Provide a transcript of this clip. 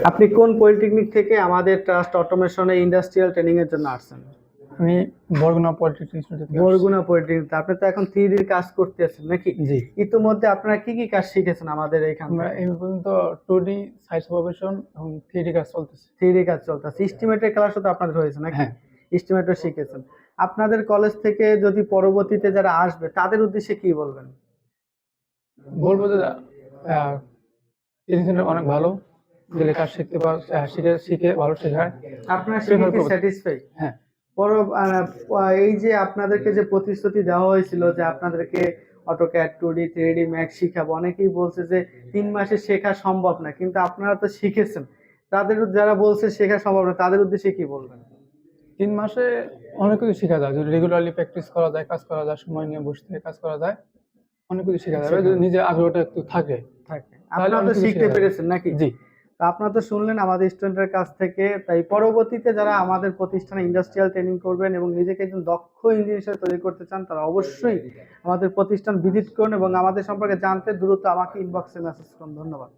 আপনি কোন পলিটেকনিক থেকে আমাদের ট্রাস্ট অটোমেশনে ইন্ডাস্ট্রিয়াল ট্রেনিং এর জন্য আসছেন? আমি বরগুনা পলিটেকনিক ইনস্টিটিউট থেকে আসছি। বরগুনা পলিটেকনিক। আপনি তো এখন 3D র কাজ করতেছেন নাকি? জি। ইতিমধ্যে আপনারা কি কি কাজ শিখেছেন আমাদের এইখান আমরা থেকে? এই পর্যন্ত 2D সাইজ সুপারভিশন এবং 3D কাজ চলতেছে। 3D কাজ চলতেছে। এস্টিমেটের ক্লাসও তো আপনাদের হয়েছে নাকি? হ্যাঁ। এস্টিমেটও শিখেছেন। আপনাদের কলেজ থেকে যদি পরবর্তীতে যারা আসবে তাদের উদ্দেশ্যে কি বলবেন? বলবো যে ট্রেনিং সেন্টার অনেক ভালো, গেলে কাজ শিখতে শিখে ভালো শেখায়। আপনারা শিখে prefer কি করবো। স্যাটিসফাই? হ্যাঁ। এই যে আপনাদেরকে যে প্রতিশ্রুতি দেওয়া হয়েছিল যে আপনাদেরকে অটোক্যাড 2D 3D ম্যাক্স শিখাবো, অনেকেই বলছে যে 3 মাসে শেখা সম্ভব না, কিন্তু আপনারা তো শিখেছেন। তাদের যারা বলছে শেখা সম্ভব না তাদের উদ্দেশ্যে কি বলবেন? 3 মাসে অনেক কিছু শেখা যায়, যদি রেগুলারলি প্র্যাকটিস করা যায়, কাজ করা যায়, সময় নিয়ে বসে থেকে কাজ করা যায়, অনেক কিছু শেখা যাবে যদি নিজের আগ্রহটা একটু থাকে। থাকে। তাহলে আপনারা অনেক তো কিছু শিখতে শেখা যাবে। পেরেছেন নাকি? জি। তো আপনারা তো শুনলেন আমাদের স্টুডেন্টের কাছ থেকে। তাই পরবর্তীতে যারা আমাদের প্রতিষ্ঠানে ইন্ডাস্ট্রিয়াল ট্রেনিং করবেন এবং নিজেকে একজন দক্ষ ইঞ্জিনিয়ার হিসেবে তৈরি করতে চান, তারা অবশ্যই আমাদের প্রতিষ্ঠান ভিজিট করুন এবং আমাদের সম্পর্কে জানতে দ্রুত আমাকে ইনবক্সে মেসেজ করুন। ধন্যবাদ।